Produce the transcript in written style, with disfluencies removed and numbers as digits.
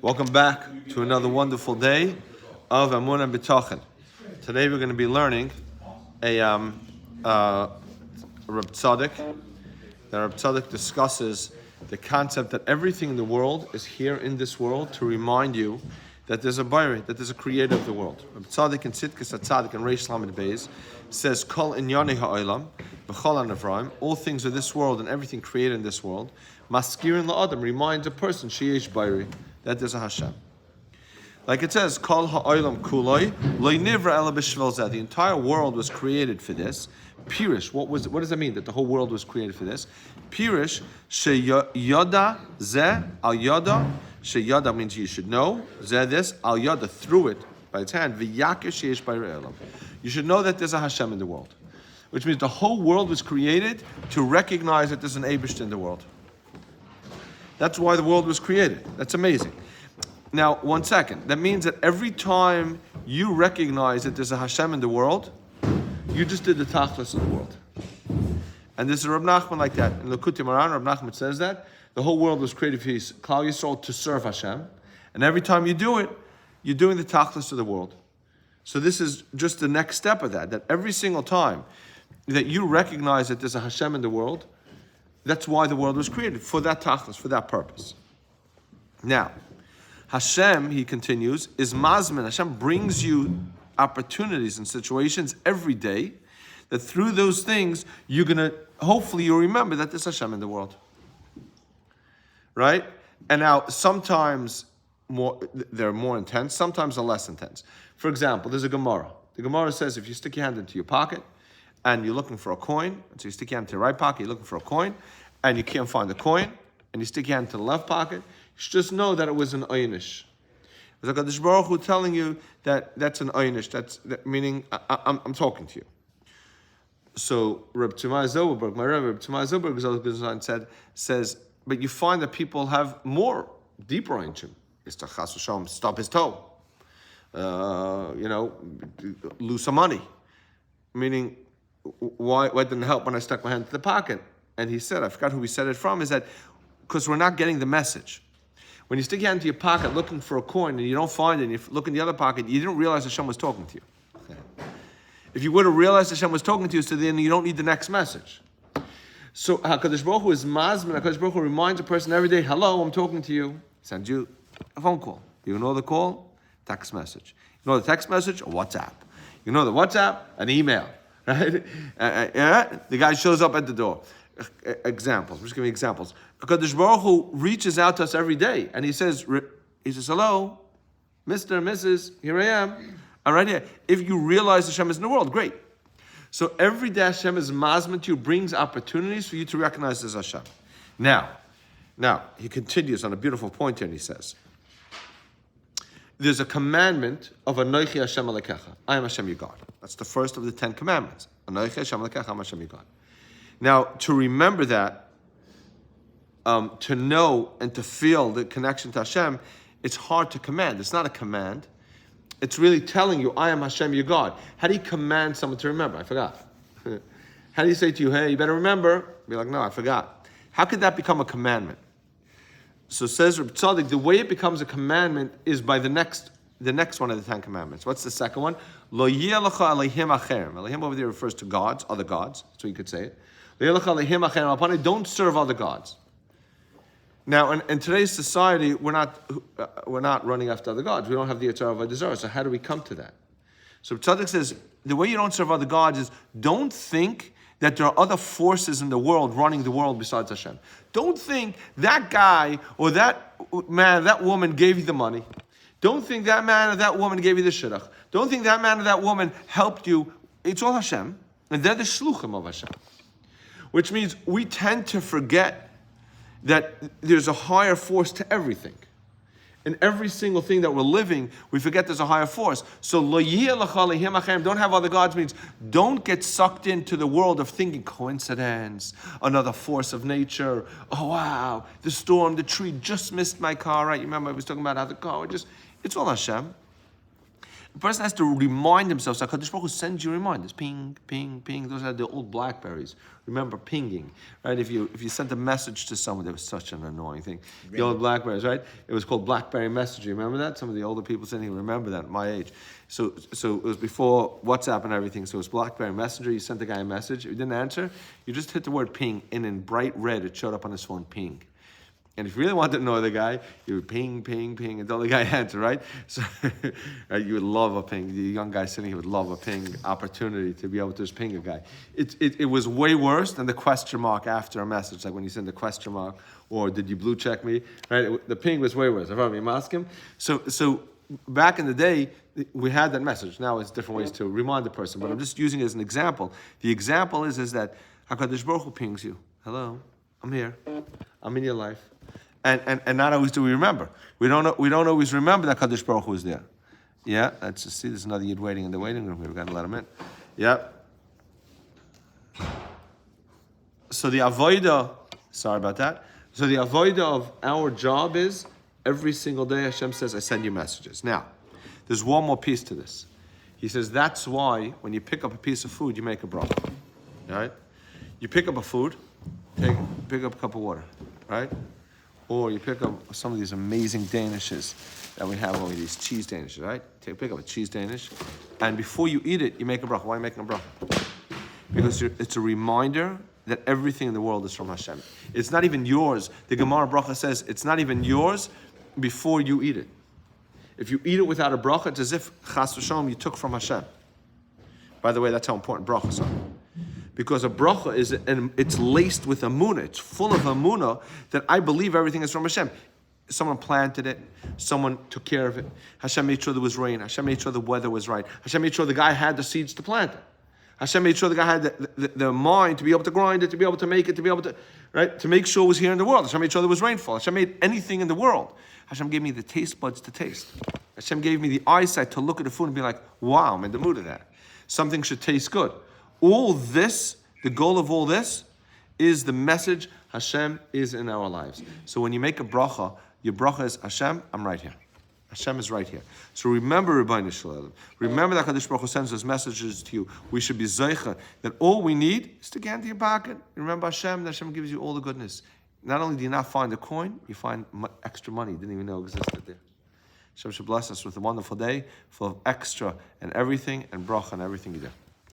Welcome back to another wonderful day of Emunah and Bitachon. Today we're going to be learning a Reb Tzadok. The Reb Tzadok discusses the concept that everything in the world is here in this world to remind you that there's a Borei, that there's a creator of the world. Reb Tzadok in Tzidkas HaTzaddik and reish-lamed-beis says, Kol inyanei ha'olam, b'chol ha'nevraim, all things of this world and everything created in this world, maskirim la'adam, reminds a person, sheyesh Borei, that there's a Hashem. Like it says, Kol ha'olam kuloi, lo nivra ela b'shvel zeh. The entire world was created for this. Pirish, what does that mean, that the whole world was created for this? Pirish, sheyoda zeh al yoda, sheyoda means you should know, zeh this, al yoda, through it, by its hand, v'yakir sheyesh borei olam. You should know that there's a Hashem in the world. Which means the whole world was created to recognize that there's an Eibishter in the world. That's why the world was created. That's amazing. Now, 1 second. That means that every time you recognize that there's a Hashem in the world, you just did the tachlis of the world. And this is Reb Nachman like that. In Likutei Moharan, Reb Nachman says that the whole world was created for Klal Yisrael to serve Hashem. And every time you do it, you're doing the tachlis of the world. So this is just the next step of that every single time that you recognize that there's a Hashem in the world, that's why the world was created, for that tachlis, for that purpose. Now, Hashem, he continues, is mazmin. Hashem brings you opportunities and situations every day that through those things, hopefully you'll remember that there's Hashem in the world. Right? And now, sometimes they're more intense, sometimes they're less intense. For example, there's a Gemara. The Gemara says if you stick your hand into your pocket, and you're looking for a coin, so you stick your hand to your right pocket, you're looking for a coin, and you can't find the coin, and you stick your hand to the left pocket, you should just know that it was an oynish. It was like HaKadosh Baruch Hu telling you that that's an oynish, meaning I'm talking to you. So Reb Tzadok Zoberberg, my Rebbe, Reb Tzadok Zoberberg says, but you find that people have more, deeper oynish. It's to Chas V'Shalom, stub his toe, lose some money. Meaning, why didn't it help when I stuck my hand to the pocket? And he said, I forgot who he said it from, is that because we're not getting the message. When you stick your hand into your pocket looking for a coin and you don't find it, and you look in the other pocket, you didn't realize Hashem was talking to you. Okay. If you would have realized Hashem was talking to you, so then you don't need the next message. So HaKadosh Baruch Hu is mazmin. HaKadosh Baruch Hu reminds a person every day, hello, I'm talking to you. Send you a phone call. You know the call? Text message. You know the text message? A WhatsApp. You know the WhatsApp? An email. Right? The guy shows up at the door. Examples. I'm just giving examples. HaKadosh Baruch Hu reaches out to us every day, and he says, hello, Mr., Mrs., here I am. I'm right here. If you realize Hashem is in the world, great. So every day Hashem is mazmin to you, brings opportunities for you to recognize as Hashem. Now, he continues on a beautiful point here, and he says, there's a commandment of Anochi Hashem Elokecha. I am Hashem your God. That's the first of the 10 commandments. Anochi Hashem Elokecha, I am Hashem your God. Now, to remember that, to know and to feel the connection to Hashem, it's hard to command. It's not a command. It's really telling you, I am Hashem your God. How do you command someone to remember? I forgot. How do you say to you, hey, you better remember? Be like, no, I forgot. How could that become a commandment? So says Reb Tzadok, the way it becomes a commandment is by the next one of the 10 commandments. What's the second one? Lo yeh lecha elohim acherim. Elohim over there refers to gods, other gods. So you could say it. Lo yeh lecha elohim acherim upon it. Don't serve other gods. Now, in today's society, we're not running after other gods. We don't have the Yitzhar of Avodah. So how do we come to that? So Reb Tzadok says the way you don't serve other gods is don't think that there are other forces in the world running the world besides Hashem. Don't think that guy or that man, that woman gave you the money. Don't think that man or that woman gave you the shidduch. Don't think that man or that woman helped you. It's all Hashem. And they're the shluchim of Hashem. Which means we tend to forget that there's a higher force to everything. In every single thing that we're living, we forget there's a higher force. So, lo yeh lecha elohim acherim, don't have other gods, means don't get sucked into the world of thinking coincidence, another force of nature. Oh, wow, the storm, the tree just missed my car, right? You remember I was talking about how the car it's all Hashem. The person has to remind himself. So HaKadosh Baruch Hu sends you reminders. Ping, ping, ping. Those are the old BlackBerries. Remember pinging, right? If you sent a message to someone, that was such an annoying thing. The old BlackBerries, right? It was called BlackBerry Messenger. Remember that? Some of the older people sitting here remember that, my age. So it was before WhatsApp and everything. So it was BlackBerry Messenger. You sent the guy a message. If he didn't answer, you just hit the word ping, and in bright red, it showed up on his phone, ping. And if you really wanted to know the guy, you would ping, ping, ping until the guy answered, right? So right, you would love a ping. The young guy sitting here would love a ping opportunity to be able to just ping a guy. It was way worse than the question mark after a message, like when you send the question mark, or did you blue check me, right? The ping was way worse. Maskirim. So back in the day, we had that message. Now it's different ways to remind the person, but I'm just using it as an example. The example is that HaKadosh Baruch Hu pings you. Hello, I'm here. I'm in your life. And not always do we remember. We don't always remember that Kadosh Baruch Hu is there. Yeah, let's just see. There's another Yid waiting in the waiting room here. We've got to let him in. Yeah. So the avodah, sorry about that. So the avodah of our job is every single day Hashem says, I send you messages. Now, there's one more piece to this. He says that's why when you pick up a piece of food, you make a bracha. Right? You pick up a food, pick up a cup of water, right? Or you pick up some of these amazing danishes that we have over here, these cheese danishes, right? Pick up a cheese danish, and before you eat it, you make a bracha. Why are you making a bracha? Because it's a reminder that everything in the world is from Hashem. It's not even yours. The Gemara bracha says it's not even yours before you eat it. If you eat it without a bracha, it's as if chas v'shalom you took from Hashem. By the way, that's how important brachas are. Because a bracha it's laced with emunah. It's full of emunah that I believe everything is from Hashem. Someone planted it. Someone took care of it. Hashem made sure there was rain. Hashem made sure the weather was right. Hashem made sure the guy had the seeds to plant it. Hashem made sure the guy had the mind to be able to grind it, to be able to make it, to be able to, right, to make sure it was here in the world. Hashem made sure there was rainfall. Hashem made anything in the world. Hashem gave me the taste buds to taste. Hashem gave me the eyesight to look at the food and be like, wow, I'm in the mood of that. Something should taste good. All this, the goal of all this, is the message Hashem is in our lives. So when you make a bracha, your bracha is Hashem, I'm right here. Hashem is right here. So remember, Rabbi Shalom. Remember that HaKadosh Baruch Hu sends those messages to you. We should be zeicha that all we need is to get into your pocket. Remember Hashem, that Hashem gives you all the goodness. Not only do you not find a coin, you find extra money you didn't even know existed there. Hashem should bless us with a wonderful day full of extra and everything and bracha and everything you do.